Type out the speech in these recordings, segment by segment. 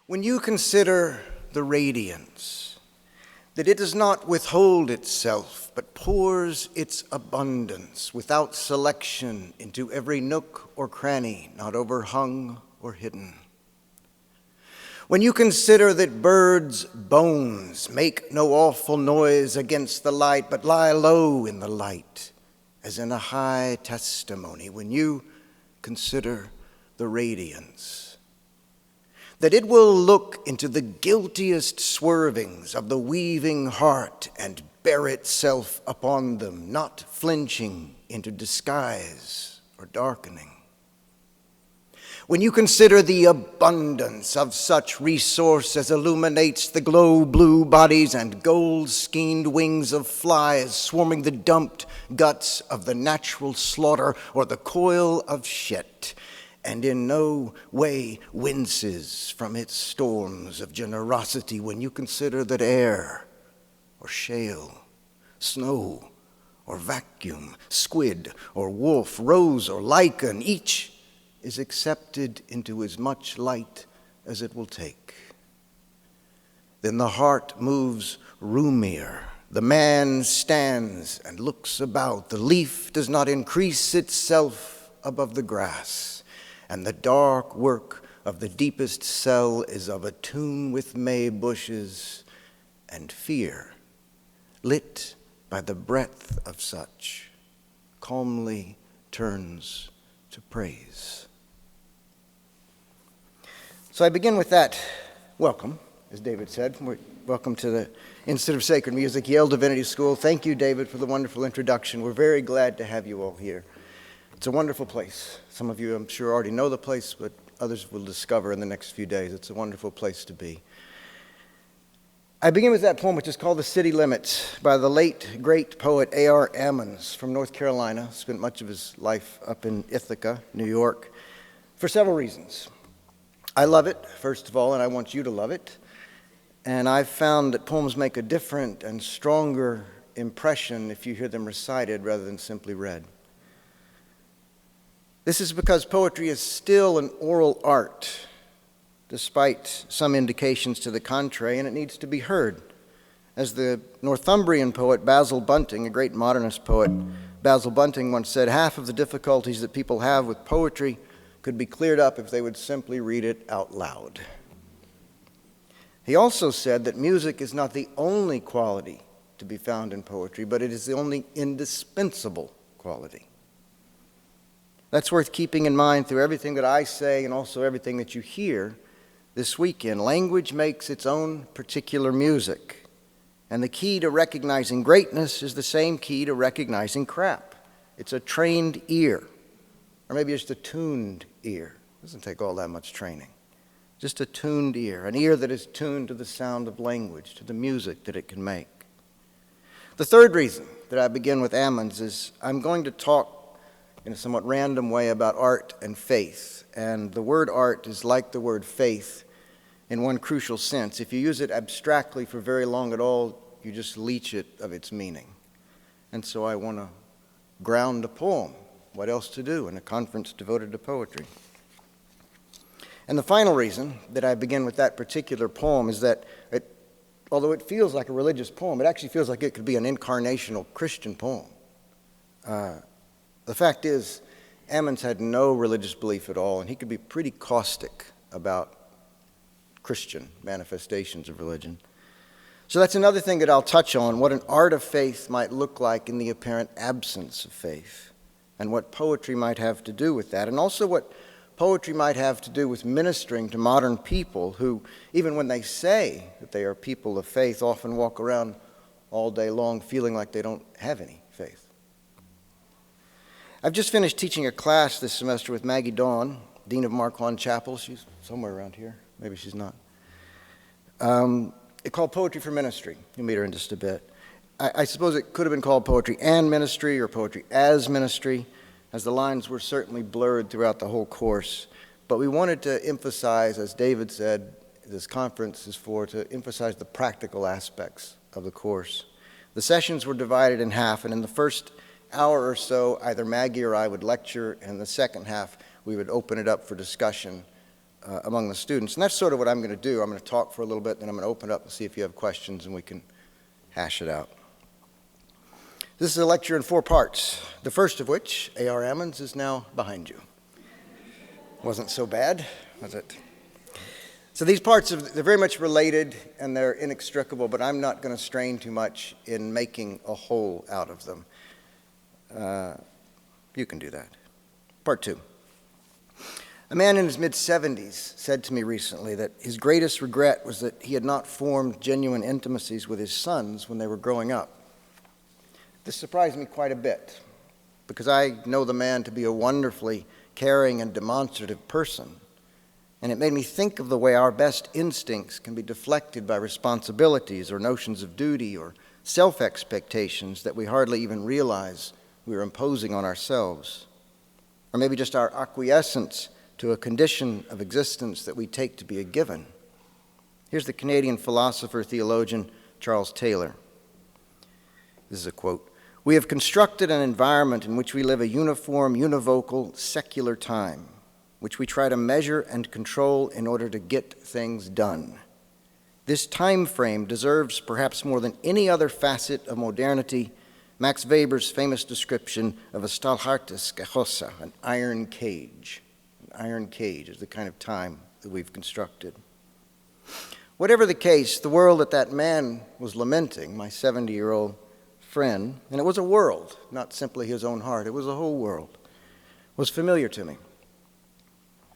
When you consider the radiance, that it does not withhold itself, but pours its abundance without selection into every nook or cranny, not overhung or hidden. When you consider that birds' bones make no awful noise against the light, but lie low in the light, as in a high testimony, when you consider the radiance, that it will look into the guiltiest swervings of the weaving heart and bear itself upon them, not flinching into disguise or darkening. When you consider the abundance of such resource as illuminates the glow-blue bodies and gold-skeined wings of flies swarming the dumped guts of the natural slaughter or the coil of shit, and in no way winces from its storms of generosity, when you consider that air or shale, snow or vacuum, squid or wolf, rose or lichen, each is accepted into as much light as it will take. Then the heart moves roomier. The man stands and looks about. The leaf does not increase itself above the grass, and the dark work of the deepest cell is of a tune with May bushes, and fear, lit by the breath of such, calmly turns to praise. So I begin with that welcome, as David said. Welcome to the Institute of Sacred Music, Yale Divinity School. Thank you, David, for the wonderful introduction. We're very glad to have you all here. It's a wonderful place. Some of you, I'm sure, already know the place, but others will discover in the next few days. It's a wonderful place to be. I begin with that poem, which is called The City Limits, by the late, great poet A.R. Ammons from North Carolina. Spent much of his life up in Ithaca, New York, for several reasons. I love it, first of all, and I want you to love it. And I've found that poems make a different and stronger impression if you hear them recited rather than simply read. This is because poetry is still an oral art, despite some indications to the contrary, and it needs to be heard. As the Northumbrian poet Basil Bunting, a great modernist poet, Basil Bunting once said, half of the difficulties that people have with poetry could be cleared up if they would simply read it out loud. He also said that music is not the only quality to be found in poetry, but it is the only indispensable quality. That's worth keeping in mind through everything that I say and also everything that you hear this weekend. Language makes its own particular music, and the key to recognizing greatness is the same key to recognizing crap. It's a trained ear. Or maybe just a tuned ear. It doesn't take all that much training. Just a tuned ear, an ear that is tuned to the sound of language, to the music that it can make. The third reason that I begin with Ammons is I'm going to talk in a somewhat random way about art and faith. And the word art is like the word faith in one crucial sense. If you use it abstractly for very long at all, you just leach it of its meaning. And so I want to ground a poem. What else to do in a conference devoted to poetry? And the final reason that I begin with that particular poem is that although it feels like a religious poem, it actually feels like it could be an incarnational Christian poem. The fact is, Ammons had no religious belief at all, and he could be pretty caustic about Christian manifestations of religion. So that's another thing that I'll touch on, what an art of faith might look like in the apparent absence of faith, and what poetry might have to do with that, and also what poetry might have to do with ministering to modern people who, even when they say that they are people of faith, often walk around all day long feeling like they don't have any faith. I've just finished teaching a class this semester with Maggie Dawn, Dean of Marquand Chapel. She's somewhere around here. Maybe she's not. It's called Poetry for Ministry. You'll meet her in just a bit. I suppose it could have been called Poetry and Ministry or Poetry as Ministry, as the lines were certainly blurred throughout the whole course. But we wanted to emphasize, as David said, this conference is to emphasize the practical aspects of the course. The sessions were divided in half, and in the first hour or so, either Maggie or I would lecture, and in the second half, we would open it up for discussion among the students. And that's sort of what I'm going to do. I'm going to talk for a little bit, then I'm going to open it up and see if you have questions and we can hash it out. This is a lecture in 4 parts, the first of which, A.R. Ammons, is now behind you. Wasn't so bad, was it? So these parts, they're very much related and they're inextricable, but I'm not going to strain too much in making a whole out of them. You can do that. Part 2. A man in his mid-70s said to me recently that his greatest regret was that he had not formed genuine intimacies with his sons when they were growing up. This surprised me quite a bit, because I know the man to be a wonderfully caring and demonstrative person, and it made me think of the way our best instincts can be deflected by responsibilities or notions of duty or self-expectations that we hardly even realize we are imposing on ourselves, or maybe just our acquiescence to a condition of existence that we take to be a given. Here's the Canadian philosopher, theologian, Charles Taylor. This is a quote. "We have constructed an environment in which we live a uniform, univocal, secular time, which we try to measure and control in order to get things done. This time frame deserves, perhaps more than any other facet of modernity, Max Weber's famous description of a stahlhartes Gehosse, an iron cage. An iron cage is the kind of time that we've constructed." Whatever the case, the world that man was lamenting, my 70-year-old friend, and it was a world, not simply his own heart, it was a whole world, was familiar to me.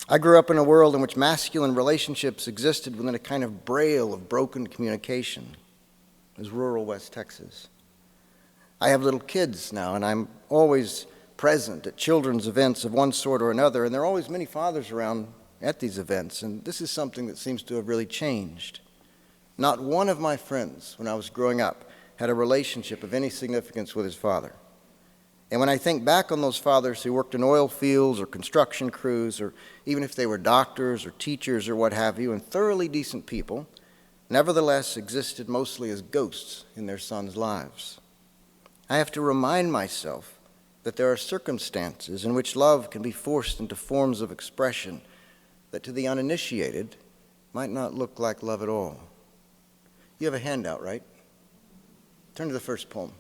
I grew up in a world in which masculine relationships existed within a kind of braille of broken communication. It was rural West Texas. I have little kids now, and I'm always present at children's events of one sort or another, and there are always many fathers around at these events, and this is something that seems to have really changed. Not one of my friends, when I was growing up, had a relationship of any significance with his father. And when I think back on those fathers who worked in oil fields or construction crews, or even if they were doctors or teachers or what have you, and thoroughly decent people, nevertheless existed mostly as ghosts in their sons' lives. I have to remind myself that there are circumstances in which love can be forced into forms of expression that to the uninitiated might not look like love at all. You have a handout, right? Turn to the first poem.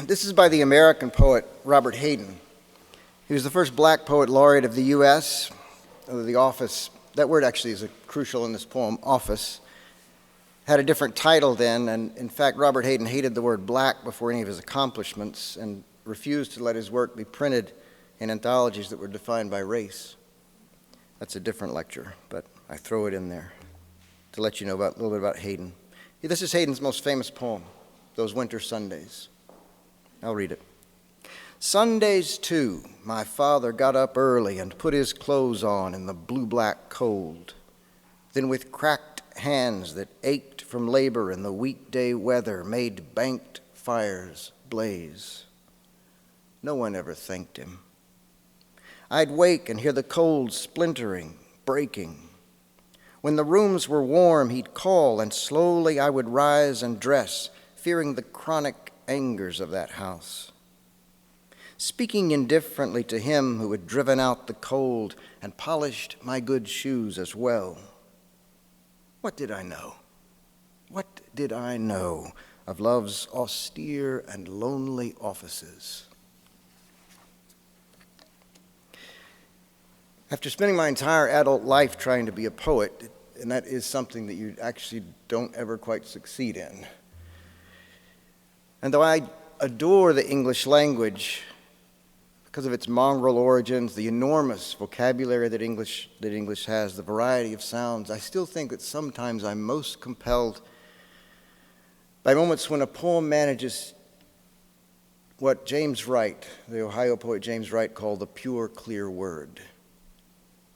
This is by the American poet Robert Hayden. He was the first black poet laureate of the U.S., the office. That word actually is crucial in this poem, office. Had a different title then, and in fact, Robert Hayden hated the word black before any of his accomplishments and refused to let his work be printed in anthologies that were defined by race. That's a different lecture, but I throw it in there to let you know a little bit about Hayden. This is Hayden's most famous poem, Those Winter Sundays. I'll read it. Sundays, too, my father got up early and put his clothes on in the blue-black cold. Then with cracked hands that ached from labor in the weekday weather made banked fires blaze. No one ever thanked him. I'd wake and hear the cold splintering, breaking. When the rooms were warm, he'd call, and slowly I would rise and dress, fearing the chronic angers of that house. Speaking indifferently to him who had driven out the cold and polished my good shoes as well. What did I know? What did I know of love's austere and lonely offices? After spending my entire adult life trying to be a poet, and that is something that you actually don't ever quite succeed in. And though I adore the English language because of its mongrel origins, the enormous vocabulary that English has, the variety of sounds, I still think that sometimes I'm most compelled by moments when a poem manages what James Wright, the Ohio poet James Wright, called the pure, clear word.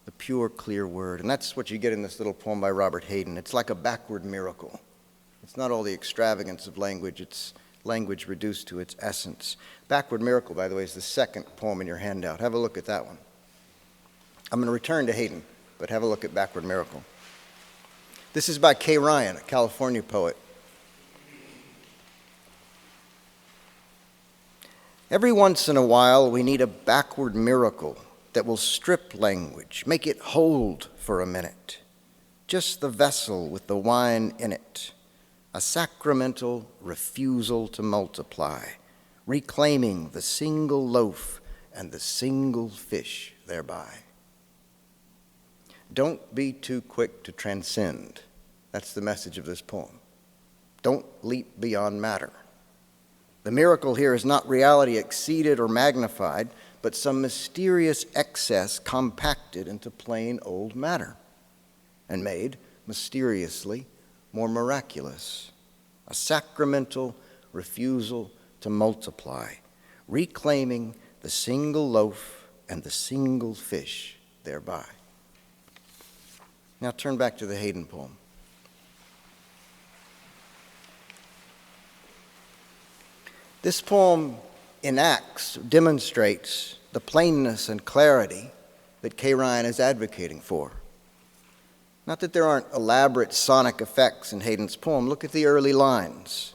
The pure, clear word. And that's what you get in this little poem by Robert Hayden. It's like a backward miracle. It's not all the extravagance of language, it's language reduced to its essence. Backward Miracle, by the way, is the second poem in your handout. Have a look at that one. I'm going to return to Hayden, but have a look at Backward Miracle. This is by Kay Ryan, a California poet. Every once in a while, we need a backward miracle that will strip language, make it hold for a minute. Just the vessel with the wine in it, a sacramental refusal to multiply, reclaiming the single loaf and the single fish thereby. Don't be too quick to transcend. That's the message of this poem. Don't leap beyond matter. The miracle here is not reality exceeded or magnified, but some mysterious excess compacted into plain old matter and made mysteriously more miraculous. A sacramental refusal to multiply, reclaiming the single loaf and the single fish thereby. Now turn back to the Hayden poem. This poem demonstrates the plainness and clarity that K. Ryan is advocating for. Not that there aren't elaborate sonic effects in Hayden's poem. Look at the early lines.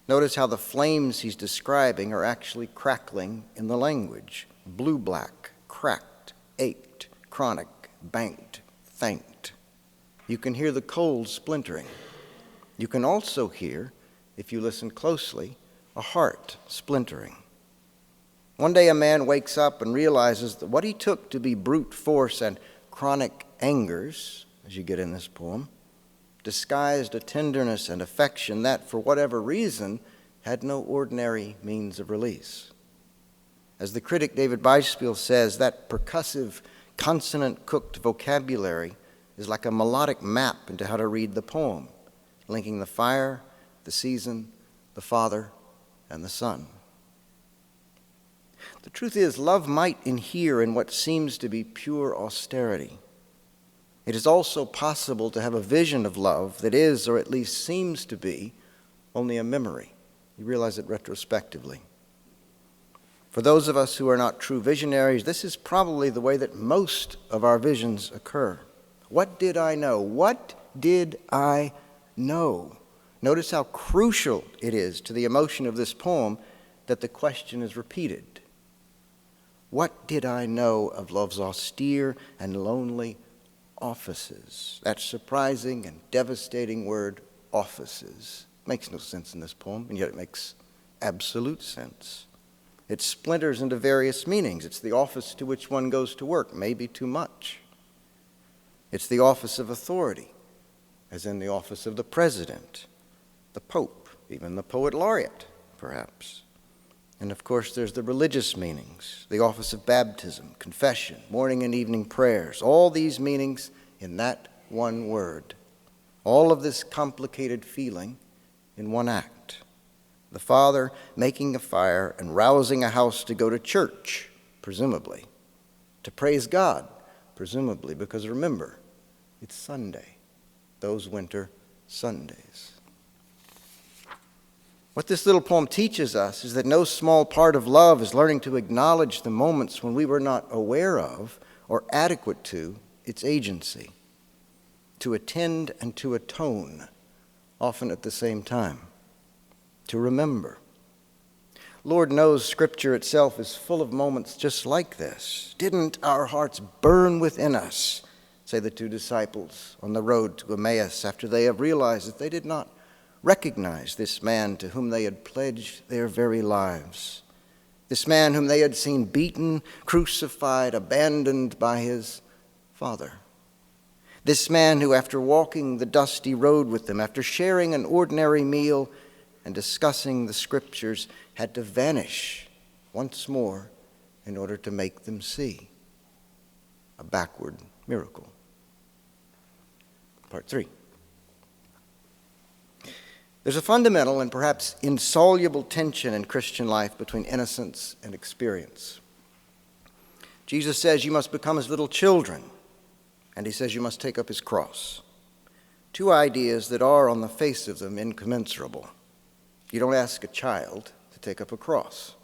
Notice how the flames he's describing are actually crackling in the language. Blue-black, cracked, ached, chronic, banked, thanked. You can hear the coals splintering. You can also hear, if you listen closely, a heart splintering. One day a man wakes up and realizes that what he took to be brute force and chronic angers, as you get in this poem, disguised a tenderness and affection that, for whatever reason, had no ordinary means of release. As the critic David Beispiel says, that percussive, consonant-cooked vocabulary is like a melodic map into how to read the poem, linking the fire, the season, the father, and the Son. The truth is, love might inhere in what seems to be pure austerity. It is also possible to have a vision of love that is, or at least seems to be, only a memory. You realize it retrospectively. For those of us who are not true visionaries, this is probably the way that most of our visions occur. What did I know? What did I know? Notice how crucial it is to the emotion of this poem that the question is repeated. What did I know of love's austere and lonely offices? That surprising and devastating word, offices, makes no sense in this poem, and yet it makes absolute sense. It splinters into various meanings. It's the office to which one goes to work, maybe too much. It's the office of authority, as in the office of the president, the Pope, even the poet laureate, perhaps. And of course, there's the religious meanings, the office of baptism, confession, morning and evening prayers, all these meanings in that one word. All of this complicated feeling in one act. The father making a fire and rousing a house to go to church, presumably, to praise God, presumably, because remember, it's Sunday, those winter Sundays. What this little poem teaches us is that no small part of love is learning to acknowledge the moments when we were not aware of or adequate to its agency, to attend and to atone, often at the same time, to remember. Lord knows Scripture itself is full of moments just like this. Didn't our hearts burn within us, say the two disciples on the road to Emmaus after they have realized that they did not recognize this man to whom they had pledged their very lives, this man whom they had seen beaten, crucified, abandoned by his Father, this man who, after walking the dusty road with them, after sharing an ordinary meal and discussing the Scriptures, had to vanish once more in order to make them see. A backward miracle. Part 3. There's a fundamental and perhaps insoluble tension in Christian life between innocence and experience. Jesus says you must become as little children, and he says you must take up his cross. Two ideas that are, on the face of them, incommensurable. You don't ask a child to take up a cross.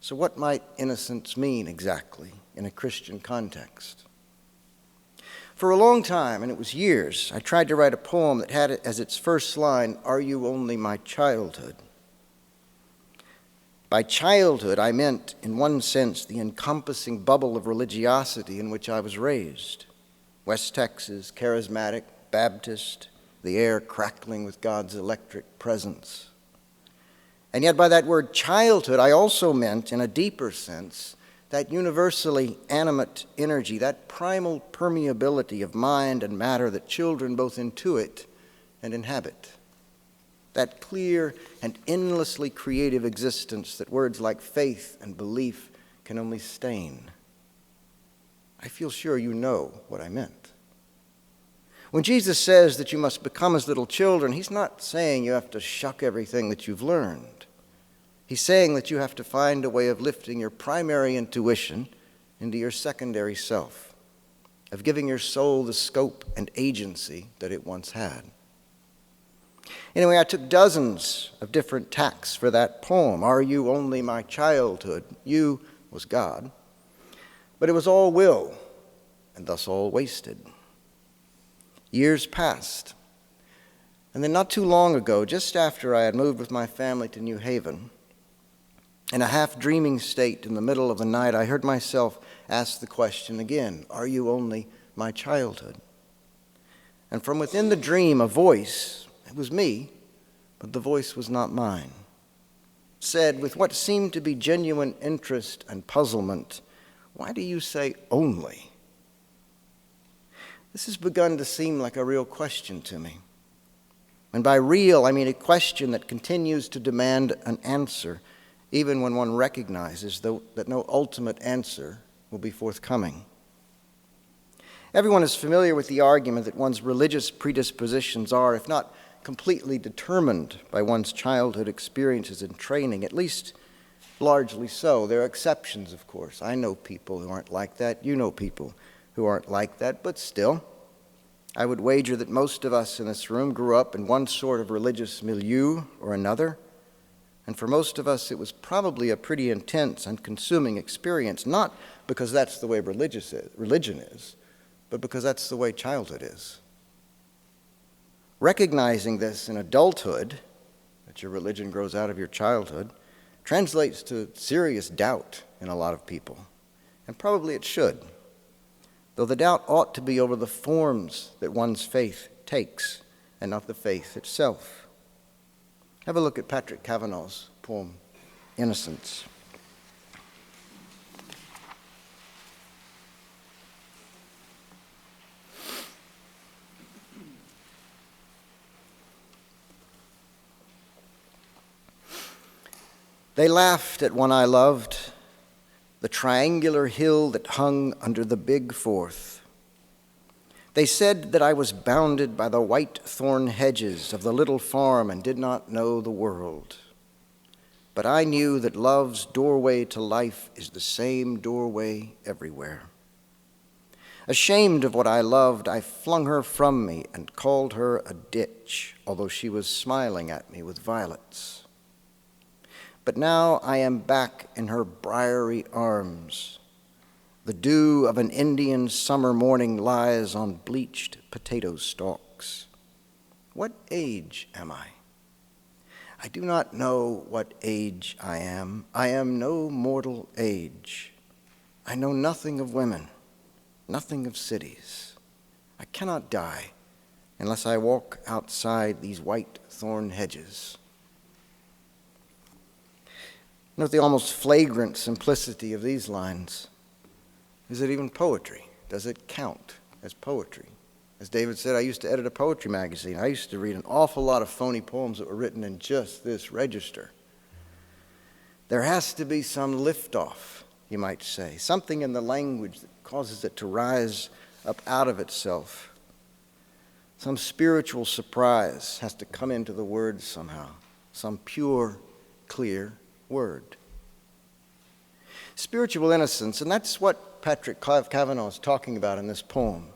So what might innocence mean exactly in a Christian context? For a long time, and it was years, I tried to write a poem that had as its first line, "Are you only my childhood?" By childhood, I meant, in one sense, the encompassing bubble of religiosity in which I was raised. West Texas, charismatic, Baptist, the air crackling with God's electric presence. And yet by that word childhood, I also meant, in a deeper sense, that universally animate energy, that primal permeability of mind and matter that children both intuit and inhabit. That clear and endlessly creative existence that words like faith and belief can only stain. I feel sure you know what I meant. When Jesus says that you must become as little children, he's not saying you have to shuck everything that you've learned. He's saying that you have to find a way of lifting your primary intuition into your secondary self, of giving your soul the scope and agency that it once had. Anyway, I took dozens of different tacks for that poem. Are you only my childhood? You was God. But it was all will, and thus all wasted. Years passed. And then not too long ago, just after I had moved with my family to New Haven, in a half-dreaming state in the middle of the night, I heard myself ask the question again, are you only my childhood? And from within the dream, a voice, it was me, but the voice was not mine, said with what seemed to be genuine interest and puzzlement, why do you say only? This has begun to seem like a real question to me. And by real, I mean a question that continues to demand an answer, even when one recognizes that no ultimate answer will be forthcoming. Everyone is familiar with the argument that one's religious predispositions are, if not completely determined by one's childhood experiences and training, at least largely so. There are exceptions, of course. I know people who aren't like that. You know people who aren't like that. But still, I would wager that most of us in this room grew up in one sort of religious milieu or another. And for most of us, it was probably a pretty intense and consuming experience, not because that's the way religion is, but because that's the way childhood is. Recognizing this in adulthood, that your religion grows out of your childhood, translates to serious doubt in a lot of people. And probably it should, though the doubt ought to be over the forms that one's faith takes and not the faith itself. Have a look at Patrick Kavanagh's poem, Innocence. They laughed at one I loved, the triangular hill that hung under the big Fourth. They said that I was bounded by the white thorn hedges of the little farm and did not know the world. But I knew that love's doorway to life is the same doorway everywhere. Ashamed of what I loved, I flung her from me and called her a ditch, although she was smiling at me with violets. But now I am back in her briery arms. The dew of an Indian summer morning lies on bleached potato stalks. What age am I? I do not know what age I am. I am no mortal age. I know nothing of women, nothing of cities. I cannot die unless I walk outside these white thorn hedges. Note the almost flagrant simplicity of these lines. Is it even poetry? Does it count as poetry? As David said, I used to edit a poetry magazine. I used to read an awful lot of phony poems that were written in just this register. There has to be some liftoff, you might say, something in the language that causes it to rise up out of itself. Some spiritual surprise has to come into the words somehow, some pure, clear word. Spiritual innocence, and that's what Patrick Kavanagh is talking about in this poem.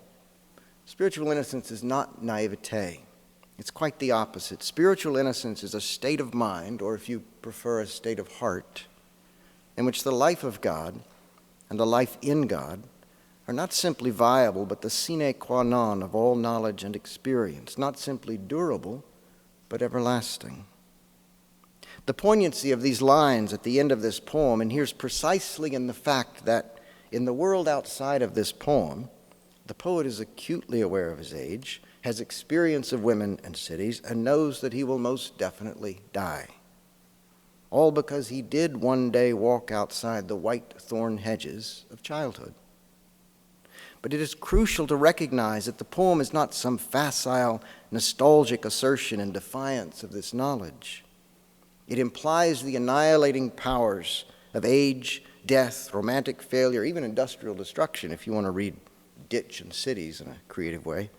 Spiritual innocence is not naivete. It's quite the opposite. Spiritual innocence is a state of mind, or if you prefer, a state of heart, in which the life of God and the life in God are not simply viable, but the sine qua non of all knowledge and experience, not simply durable, but everlasting. The poignancy of these lines at the end of this poem inheres precisely in the fact that in the world outside of this poem, the poet is acutely aware of his age, has experience of women and cities, and knows that he will most definitely die. All because he did one day walk outside the white thorn hedges of childhood. But it is crucial to recognize that the poem is not some facile, nostalgic assertion in defiance of this knowledge. It implies the annihilating powers of age, death, romantic failure, even industrial destruction, if you want to read Ditch and Cities in a creative way.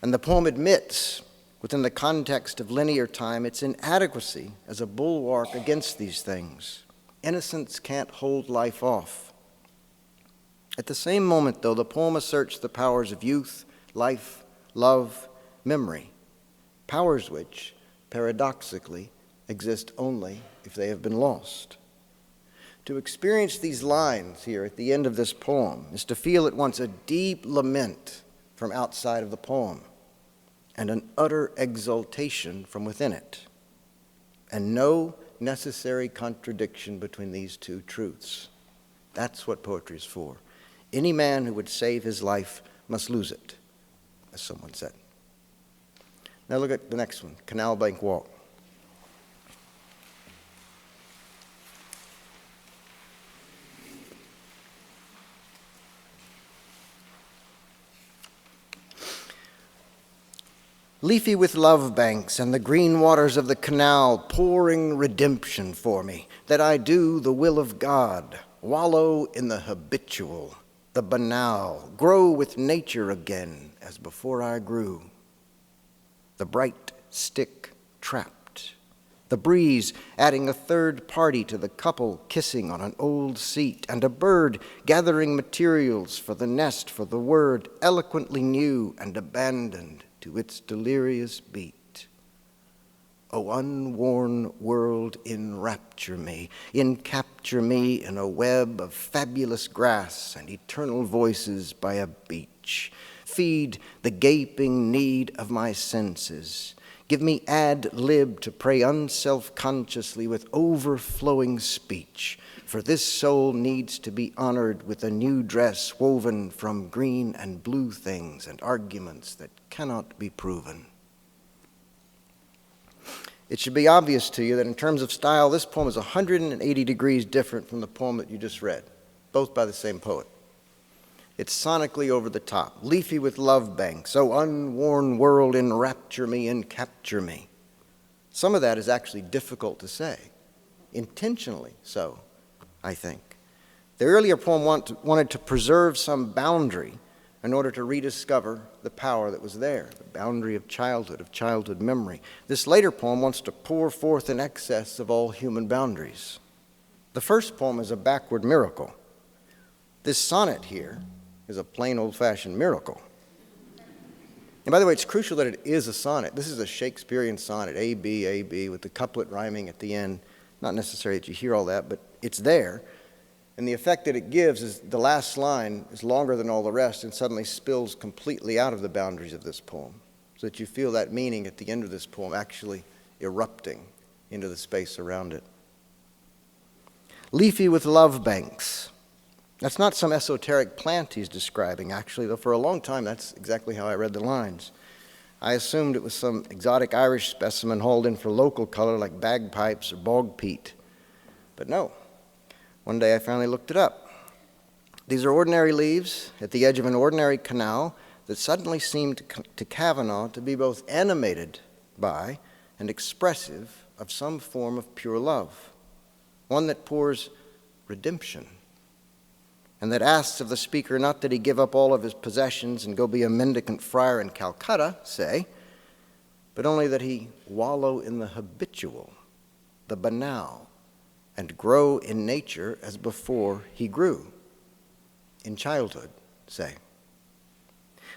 And the poem admits, within the context of linear time, its inadequacy as a bulwark against these things. Innocence can't hold life off. At the same moment, though, the poem asserts the powers of youth, life, love, memory, powers which, paradoxically, exist only if they have been lost. To experience these lines here at the end of this poem is to feel at once a deep lament from outside of the poem and an utter exultation from within it, and no necessary contradiction between these two truths. That's what poetry is for. Any man who would save his life must lose it, as someone said. Now look at the next one, Canal Bank Walk. Leafy with love banks and the green waters of the canal pouring redemption for me, that I do the will of God, wallow in the habitual, the banal, grow with nature again as before I grew. The bright stick trapped, the breeze adding a third party to the couple kissing on an old seat, and a bird gathering materials for the nest for the word eloquently new and abandoned to its delirious beat. O unworn world, enrapture me, encapture me in a web of fabulous grass and eternal voices by a beach. Feed the gaping need of my senses. Give me ad lib to pray unself-consciously with overflowing speech, for this soul needs to be honored with a new dress woven from green and blue things and arguments that cannot be proven. It should be obvious to you that in terms of style, this poem is 180 degrees different from the poem that you just read, both by the same poet. It's sonically over the top. Leafy with love banks, O unworn world, enrapture me and capture me. Some of that is actually difficult to say, intentionally so, I think. The earlier poem wanted to preserve some boundary in order to rediscover the power that was there, the boundary of childhood memory. This later poem wants to pour forth in excess of all human boundaries. The first poem is a backward miracle. This sonnet here is a plain old-fashioned miracle. And by the way, it's crucial that it is a sonnet. This is a Shakespearean sonnet, A, B, with the couplet rhyming at the end. Not necessary that you hear all that, but it's there. And the effect that it gives is the last line is longer than all the rest and suddenly spills completely out of the boundaries of this poem, so that you feel that meaning at the end of this poem actually erupting into the space around it. Leafy with love banks. That's not some esoteric plant he's describing, actually, though for a long time that's exactly how I read the lines. I assumed it was some exotic Irish specimen hauled in for local color like bagpipes or bog peat. But no. One day I finally looked it up. These are ordinary leaves at the edge of an ordinary canal that suddenly seemed to Kavanaugh to be both animated by and expressive of some form of pure love, one that pours redemption, and that asks of the speaker not that he give up all of his possessions and go be a mendicant friar in Calcutta, say, but only that he wallow in the habitual, the banal, and grow in nature as before he grew, in childhood, say.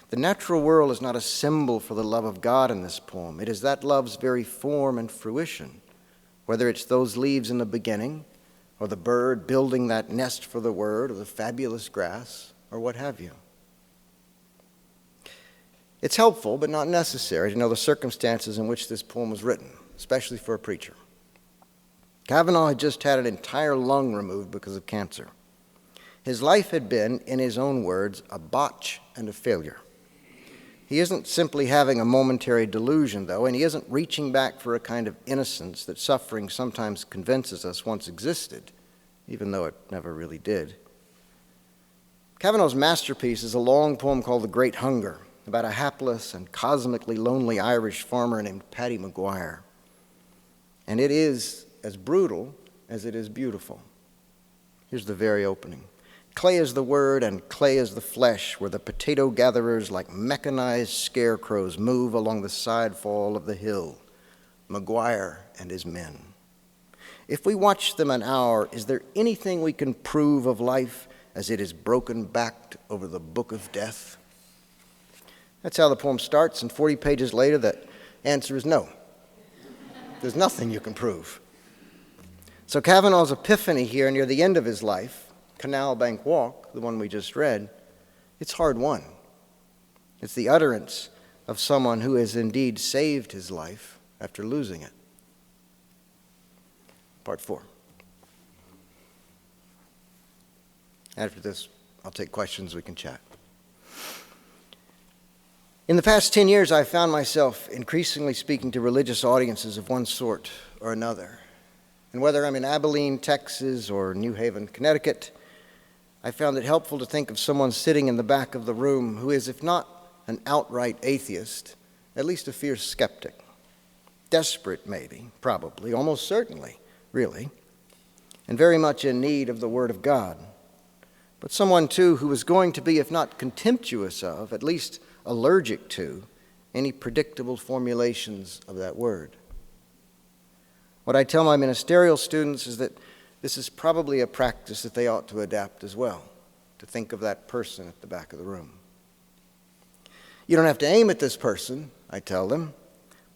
The natural world is not a symbol for the love of God in this poem. It is that love's very form and fruition, whether it's those leaves in the beginning, or the bird building that nest for the word, or the fabulous grass, or what have you. It's helpful, but not necessary, to know the circumstances in which this poem was written, especially for a preacher. Kavanaugh had just had an entire lung removed because of cancer. His life had been, in his own words, a botch and a failure. He isn't simply having a momentary delusion, though, and he isn't reaching back for a kind of innocence that suffering sometimes convinces us once existed, even though it never really did. Kavanaugh's masterpiece is a long poem called The Great Hunger, about a hapless and cosmically lonely Irish farmer named Paddy Maguire. And it is as brutal as it is beautiful. Here's the very opening. Clay is the word and clay is the flesh, where the potato gatherers like mechanized scarecrows move along the side fall of the hill, Maguire and his men. If we watch them an hour, is there anything we can prove of life as it is broken-backed over the book of death? That's how the poem starts, and 40 pages later, the answer is no. There's nothing you can prove. So Kavanaugh's epiphany here near the end of his life, Canal Bank Walk, the one we just read, it's hard won. It's the utterance of someone who has indeed saved his life after losing it. Part 4. After this, I'll take questions, we can chat. In the past 10 years, I've found myself increasingly speaking to religious audiences of one sort or another. And whether I'm in Abilene, Texas, or New Haven, Connecticut, I found it helpful to think of someone sitting in the back of the room who is, if not an outright atheist, at least a fierce skeptic. Desperate, maybe, probably, almost certainly, really, and very much in need of the Word of God. But someone, too, who was going to be, if not contemptuous of, at least allergic to, any predictable formulations of that word. What I tell my ministerial students is that this is probably a practice that they ought to adapt as well, to think of that person at the back of the room. You don't have to aim at this person, I tell them,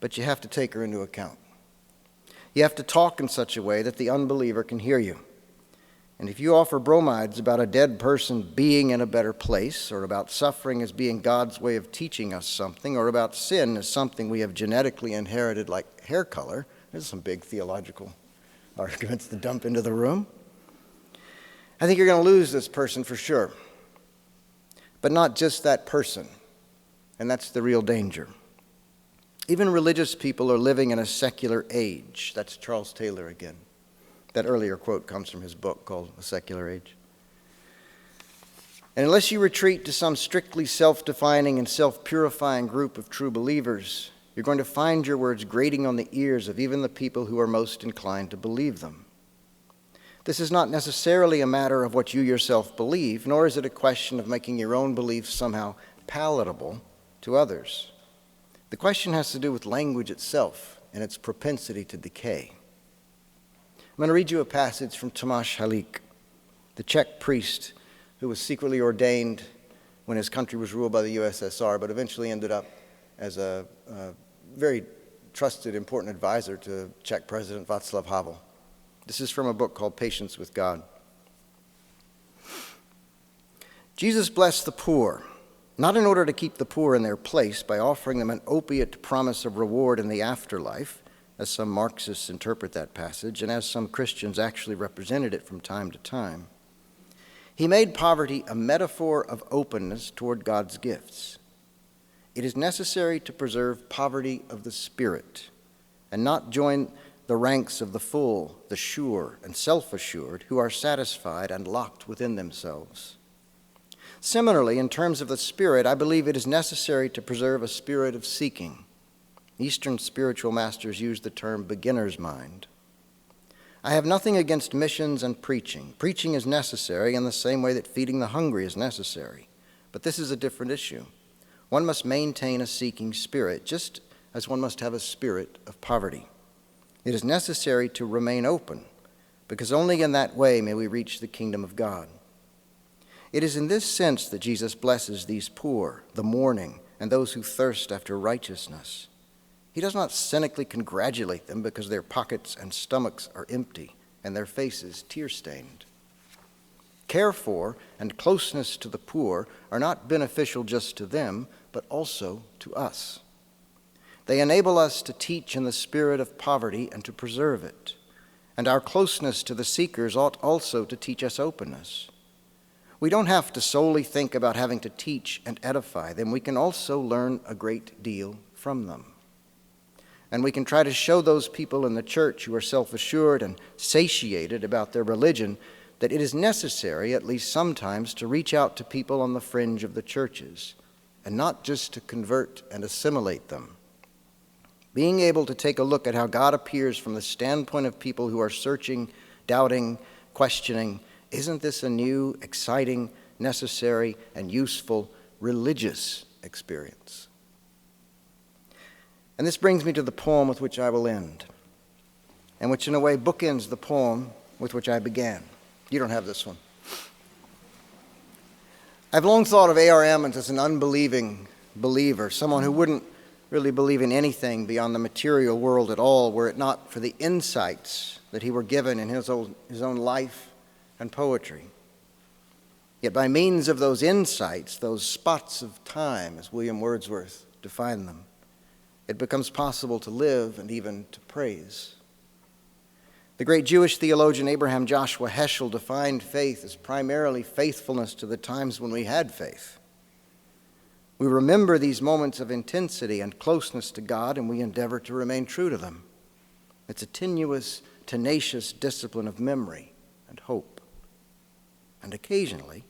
but you have to take her into account. You have to talk in such a way that the unbeliever can hear you. And if you offer bromides about a dead person being in a better place, or about suffering as being God's way of teaching us something, or about sin as something we have genetically inherited like hair color, there's some big theological arguments to dump into the room. I think you're going to lose this person for sure. But not just that person. And that's the real danger. Even religious people are living in a secular age. That's Charles Taylor again. That earlier quote comes from his book called A Secular Age. And unless you retreat to some strictly self-defining and self-purifying group of true believers, you're going to find your words grating on the ears of even the people who are most inclined to believe them. This is not necessarily a matter of what you yourself believe, nor is it a question of making your own beliefs somehow palatable to others. The question has to do with language itself and its propensity to decay. I'm going to read you a passage from Tomáš Halík, the Czech priest who was secretly ordained when his country was ruled by the USSR, but eventually ended up as a very trusted, important advisor to Czech President Václav Havel. This is from a book called Patience with God. Jesus blessed the poor, not in order to keep the poor in their place by offering them an opiate promise of reward in the afterlife, as some Marxists interpret that passage, and as some Christians actually represented it from time to time. He made poverty a metaphor of openness toward God's gifts. It is necessary to preserve poverty of the spirit and not join the ranks of the full, the sure, and self-assured who are satisfied and locked within themselves. Similarly, in terms of the spirit, I believe it is necessary to preserve a spirit of seeking. Eastern spiritual masters use the term beginner's mind. I have nothing against missions and preaching. Preaching is necessary in the same way that feeding the hungry is necessary. But this is a different issue. One must maintain a seeking spirit, just as one must have a spirit of poverty. It is necessary to remain open, because only in that way may we reach the kingdom of God. It is in this sense that Jesus blesses these poor, the mourning, and those who thirst after righteousness. He does not cynically congratulate them because their pockets and stomachs are empty and their faces tear-stained. Care for and closeness to the poor are not beneficial just to them, but also to us. They enable us to teach in the spirit of poverty and to preserve it. And our closeness to the seekers ought also to teach us openness. We don't have to solely think about having to teach and edify them. We can also learn a great deal from them. And we can try to show those people in the church who are self-assured and satiated about their religion that it is necessary, at least sometimes, to reach out to people on the fringe of the churches, and not just to convert and assimilate them. Being able to take a look at how God appears from the standpoint of people who are searching, doubting, questioning, isn't this a new, exciting, necessary, and useful religious experience? And this brings me to the poem with which I will end, and which in a way bookends the poem with which I began. You don't have this one. I've long thought of A.R. Emmons as an unbelieving believer, someone who wouldn't really believe in anything beyond the material world at all, were it not for the insights that he were given in his own life and poetry. Yet by means of those insights, those spots of time, as William Wordsworth defined them, it becomes possible to live and even to praise. The great Jewish theologian Abraham Joshua Heschel defined faith as primarily faithfulness to the times when we had faith. We remember these moments of intensity and closeness to God, and we endeavor to remain true to them. It's a tenuous, tenacious discipline of memory and hope. And occasionally,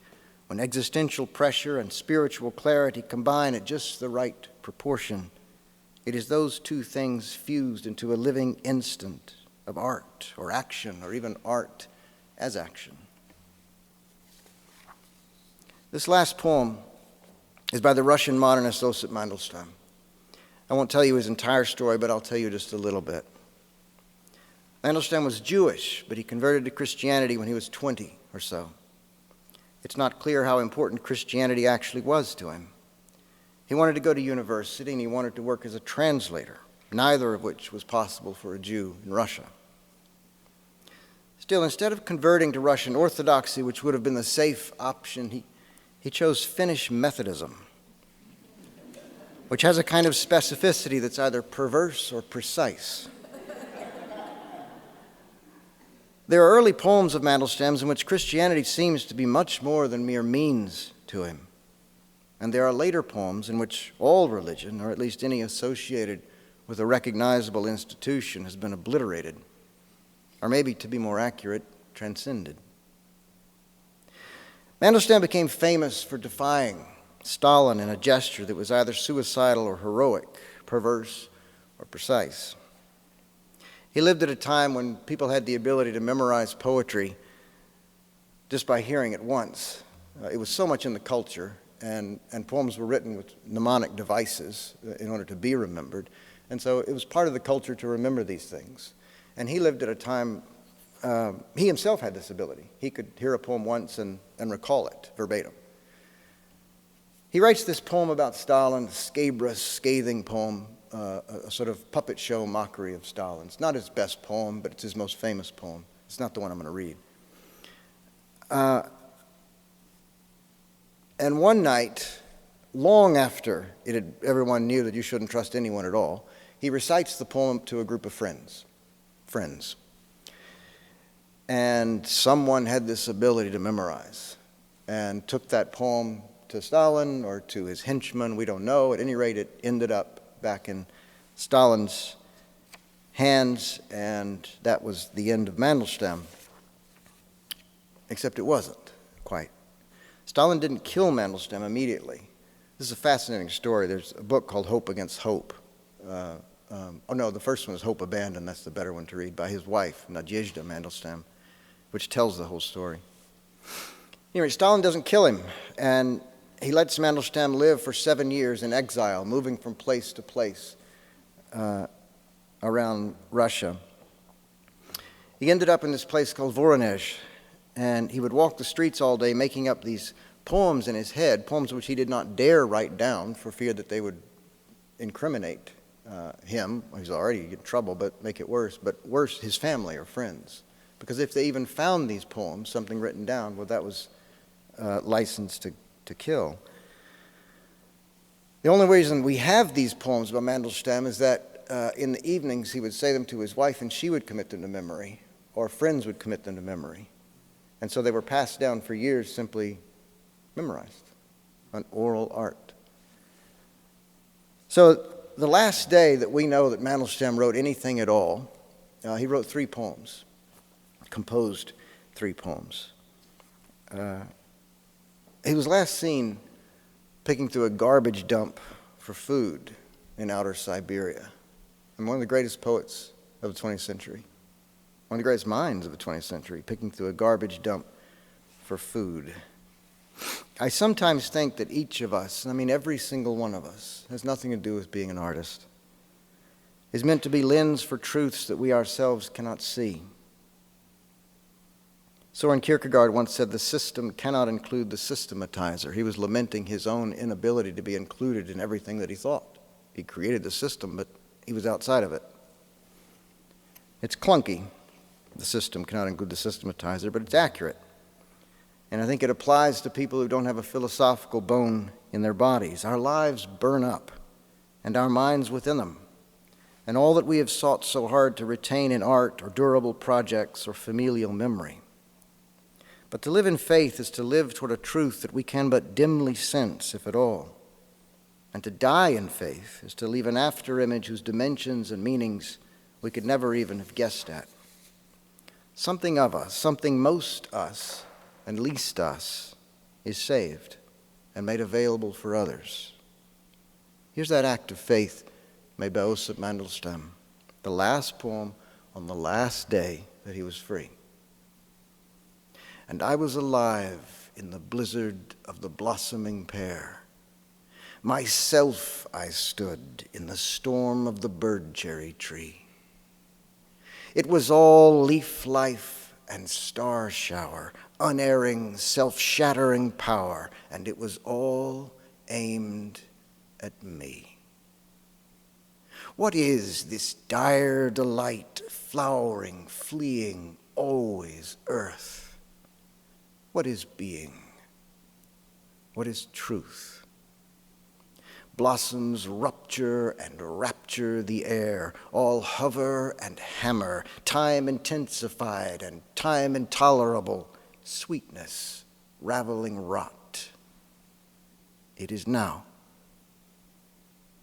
when existential pressure and spiritual clarity combine at just the right proportion, it is those two things fused into a living instant of art or action, or even art as action. This last poem is by the Russian modernist Socit Mandelstam. I won't tell you his entire story, but I'll tell you just a little bit. Mandelstam was Jewish, but he converted to Christianity when he was 20 or so. It's not clear how important Christianity actually was to him. He wanted to go to university, and he wanted to work as a translator, neither of which was possible for a Jew in Russia. Still, instead of converting to Russian Orthodoxy, which would have been the safe option, he chose Finnish Methodism, which has a kind of specificity that's either perverse or precise. There are early poems of Mandelstam's in which Christianity seems to be much more than mere means to him. And there are later poems in which all religion, or at least any associated with a recognizable institution, has been obliterated, or maybe, to be more accurate, transcended. Mandelstam became famous for defying Stalin in a gesture that was either suicidal or heroic, perverse or precise. He lived at a time when people had the ability to memorize poetry just by hearing it once. It was so much in the culture, and poems were written with mnemonic devices in order to be remembered. And so it was part of the culture to remember these things. And he lived at a time, he himself had this ability. He could hear a poem once and recall it verbatim. He writes this poem about Stalin, a scabrous, scathing poem, a sort of puppet show mockery of Stalin. It's not his best poem, but it's his most famous poem. It's not the one I'm going to read. And one night, long after everyone knew that you shouldn't trust anyone at all, he recites the poem to a group of friends. And someone had this ability to memorize and took that poem to Stalin or to his henchmen, we don't know. At any rate, it ended up back in Stalin's hands, and that was the end of Mandelstam. Except it wasn't, quite. Stalin didn't kill Mandelstam immediately. This is a fascinating story. There's a book called Hope Against Hope. The first one is Hope Abandoned. That's the better one to read, by his wife, Nadezhda Mandelstam, which tells the whole story. Anyway, Stalin doesn't kill him, and he lets Mandelstam live for 7 years in exile, moving from place to place around Russia. He ended up in this place called Voronezh, and he would walk the streets all day making up these poems in his head, poems which he did not dare write down for fear that they would incriminate him. He's already in trouble, but make it worse. But worse, his family or friends. Because if they even found these poems, something written down, well, that was license to kill. The only reason we have these poems by Mandelstam is that in the evenings he would say them to his wife, and she would commit them to memory. or friends would commit them to memory. And so they were passed down for years, simply memorized, an oral art. So the last day that we know that Mandelstam wrote anything at all, he wrote 3 poems, composed 3 poems. He was last seen picking through a garbage dump for food in outer Siberia. And one of the greatest poets of the 20th century, one of the greatest minds of the 20th century, picking through a garbage dump for food. I sometimes think that each of us, and I mean every single one of us, has nothing to do with being an artist, is meant to be lens for truths that we ourselves cannot see. Soren Kierkegaard once said, the system cannot include the systematizer. He was lamenting his own inability to be included in everything that he thought. He created the system, but he was outside of it. It's clunky. The system cannot include the systematizer, but it's accurate. And I think it applies to people who don't have a philosophical bone in their bodies. Our lives burn up, and our minds within them. And all that we have sought so hard to retain in art or durable projects or familial memory. But to live in faith is to live toward a truth that we can but dimly sense, if at all. And to die in faith is to leave an afterimage whose dimensions and meanings we could never even have guessed at. Something of us, something most us and least us, is saved and made available for others. Here's that act of faith made by Socit Mandelstam, the last poem on the last day that he was free. And I was alive in the blizzard of the blossoming pear. Myself I stood in the storm of the bird-cherry tree. It was all leaf life and star shower, unerring, self-shattering power, and it was all aimed at me. What is this dire delight, flowering, fleeing, always earth? What is being? What is truth? Blossoms rupture and rapture the air, all hover and hammer, time intensified and time intolerable, sweetness, raveling rot. It is now.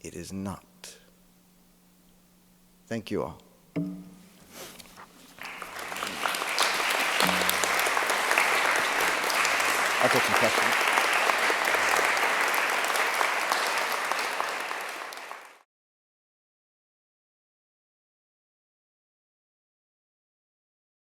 It is not. Thank you all. I'll take some questions.